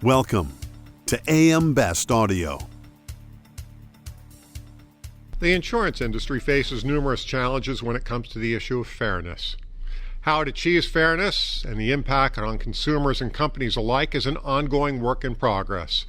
Welcome to AM Best Audio. The insurance industry faces numerous challenges when it comes to the issue of fairness. How it achieves fairness and the impact on consumers and companies alike is an ongoing work in progress.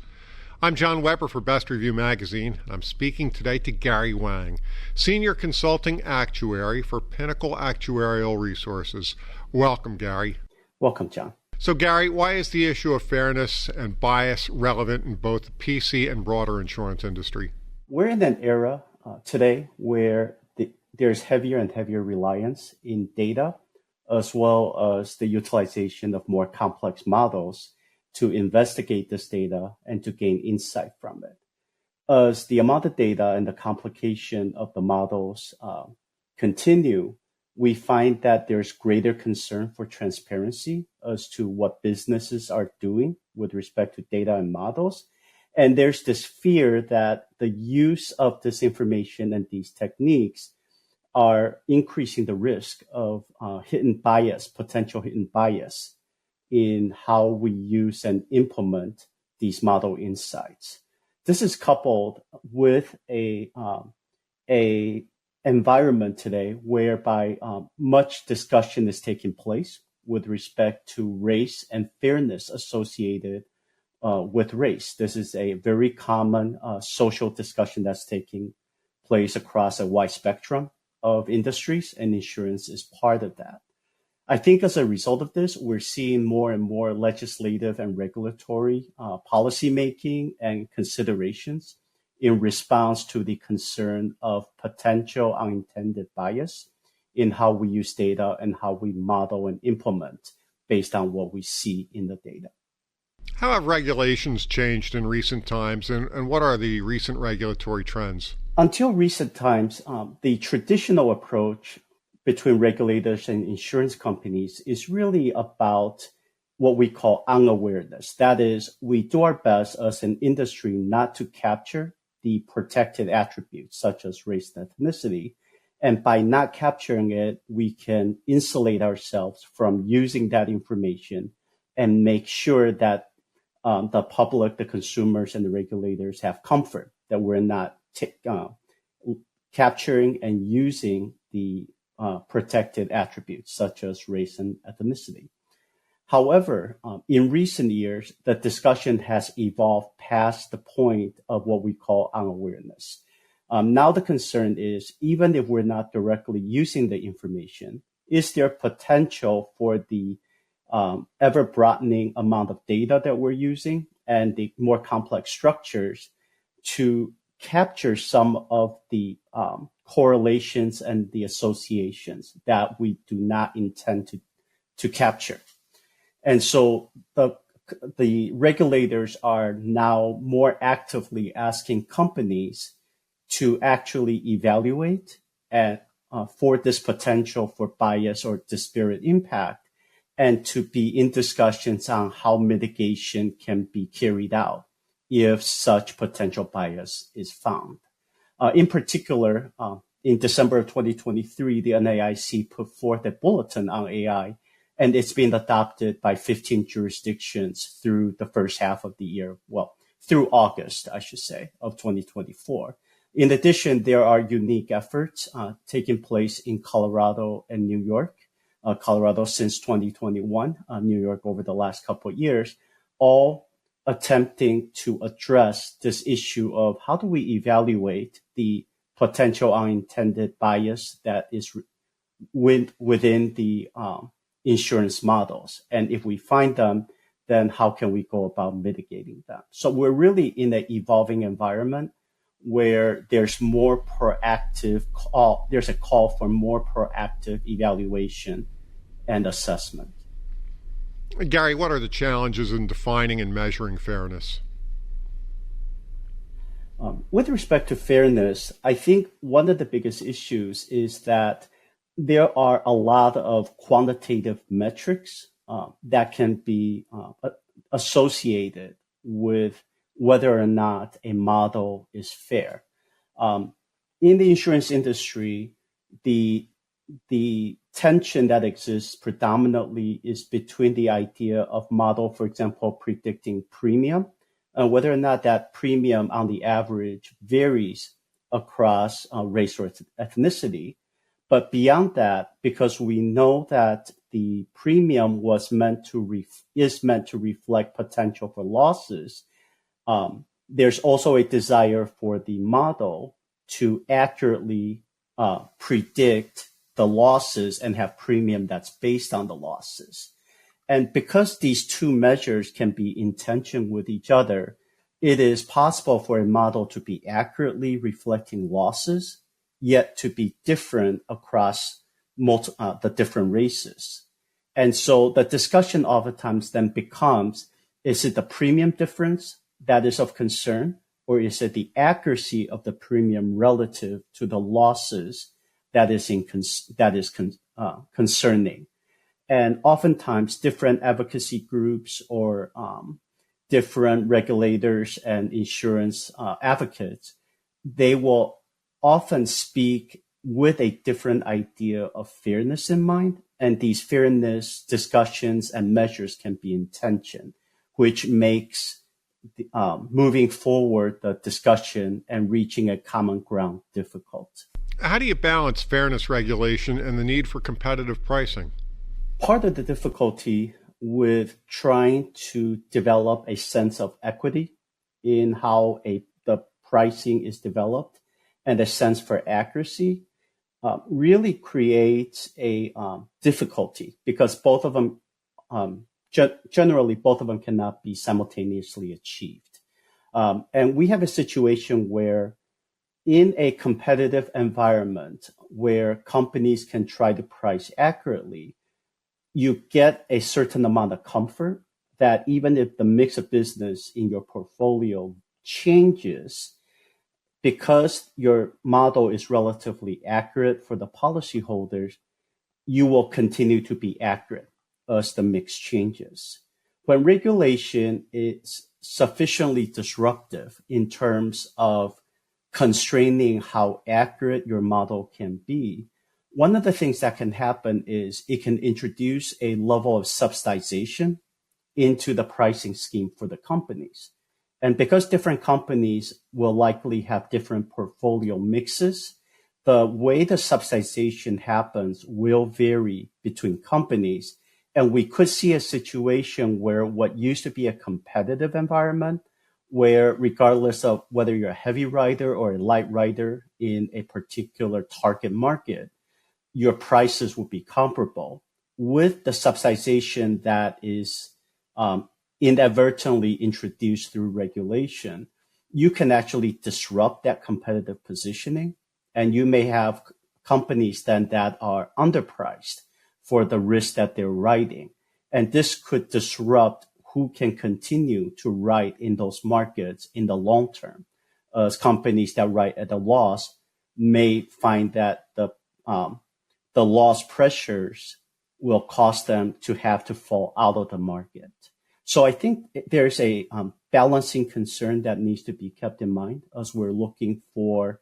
I'm John Weber for Best Review Magazine, and I'm speaking today to Gary Wang, Senior Consulting Actuary for Pinnacle Actuarial Resources. Welcome, Gary. Welcome, John. So, Gary, why is the issue of fairness and bias relevant in both the PC and broader insurance industry? We're in an era today where there's heavier and heavier reliance in data, as well as the utilization of more complex models to investigate this data and to gain insight from it. As the amount of data and the complication of the models continue, we find that there's greater concern for transparency as to what businesses are doing with respect to data and models. And there's this fear that the use of this information and these techniques are increasing the risk of potential hidden bias in how we use and implement these model insights. This is coupled with a environment today whereby much discussion is taking place with respect to race and fairness associated with race. This is a very common social discussion that's taking place across a wide spectrum of industries, and insurance is part of that. I think as a result of this, we're seeing more and more legislative and regulatory policymaking and considerations in response to the concern of potential unintended bias in how we use data and how we model and implement based on what we see in the data. How have regulations changed in recent times, and what are the recent regulatory trends? Until recent times, the traditional approach between regulators and insurance companies is really about what we call unawareness. That is, we do our best as an industry not to capture the protected attributes such as race and ethnicity. And by not capturing it, we can insulate ourselves from using that information and make sure that the public, the consumers, and the regulators have comfort that we're not capturing and using the protected attributes such as race and ethnicity. However, in recent years, the discussion has evolved past the point of what we call unawareness. Now the concern is, even if we're not directly using the information, is there potential for the ever-broadening amount of data that we're using and the more complex structures to capture some of the correlations and the associations that we do not intend to capture? And so the regulators are now more actively asking companies to actually evaluate for this potential for bias or disparate impact, and to be in discussions on how mitigation can be carried out if such potential bias is found. In particular, in December of 2023, the NAIC put forth a bulletin on AI, and it's been adopted by 15 jurisdictions through the first half of the year. Well, through August, I should say, of 2024. In addition, there are unique efforts taking place in Colorado and New York. Colorado since 2021, New York over the last couple of years, all attempting to address this issue of how do we evaluate the potential unintended bias that is within the insurance models. And if we find them, then how can we go about mitigating them? So we're really in an evolving environment where there's more there's a call for more proactive evaluation and assessment. Gary, what are the challenges in defining and measuring fairness? With respect to fairness, I think one of the biggest issues is that there are a lot of quantitative metrics that can be associated with whether or not a model is fair. In the insurance industry, the the tension that exists predominantly is between the idea of model, for example, predicting premium, and whether or not that premium on the average varies across race or ethnicity. But beyond that, because we know that the premium is meant to reflect potential for losses, there's also a desire for the model to accurately predict the losses and have premium that's based on the losses. And because these two measures can be in tension with each other, it is possible for a model to be accurately reflecting losses, yet to be different across the different races. And so the discussion oftentimes then becomes, is it the premium difference that is of concern, or is it the accuracy of the premium relative to the losses that is concerning? And oftentimes different advocacy groups or different regulators and insurance advocates, they will often speak with a different idea of fairness in mind. And these fairness discussions and measures can be in tension, which makes moving forward the discussion and reaching a common ground difficult. How do you balance fairness regulation and the need for competitive pricing? Part of the difficulty with trying to develop a sense of equity in how the pricing is developed and a sense for accuracy really creates a difficulty, because both of them, generally both of them cannot be simultaneously achieved. And we have a situation where in a competitive environment where companies can try to price accurately, you get a certain amount of comfort that even if the mix of business in your portfolio changes, because your model is relatively accurate for the policyholders, you will continue to be accurate as the mix changes. When regulation is sufficiently disruptive in terms of constraining how accurate your model can be, one of the things that can happen is it can introduce a level of subsidization into the pricing scheme for the companies. And because different companies will likely have different portfolio mixes, the way the subsidization happens will vary between companies. And we could see a situation where what used to be a competitive environment, where regardless of whether you're a heavy rider or a light rider in a particular target market, your prices will be comparable. With the subsidization that is inadvertently introduced through regulation, you can actually disrupt that competitive positioning, and you may have companies then that are underpriced for the risk that they're writing. And this could disrupt who can continue to write in those markets in the long term, as companies that write at a loss may find that the loss pressures will cause them to have to fall out of the market. So I think there's a balancing concern that needs to be kept in mind as we're looking for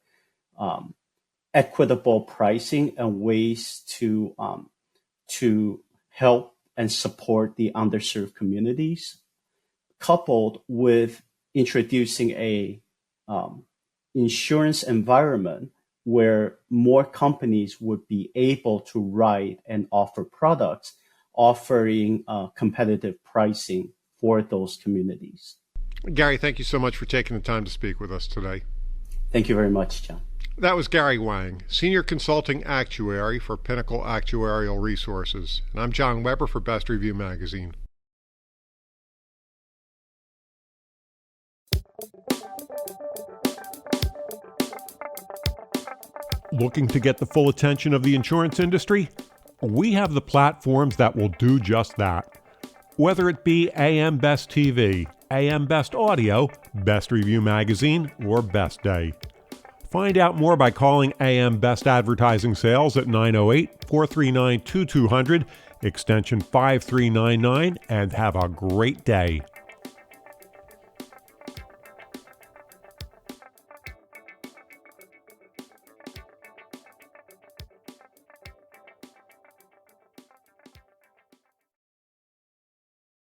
equitable pricing and ways to help and support the underserved communities, coupled with introducing a insurance environment where more companies would be able to write and offer products offering competitive pricing for those communities. Gary, thank you so much for taking the time to speak with us today. Thank you very much, John. That was Gary Wang, Senior Consulting Actuary for Pinnacle Actuarial Resources. And I'm John Weber for Best Review Magazine. Looking to get the full attention of the insurance industry? We have the platforms that will do just that. Whether it be AM Best TV, AM Best Audio, Best Review Magazine, or Best Day. Find out more by calling AM Best Advertising Sales at 908-439-2200, extension 5399, and have a great day.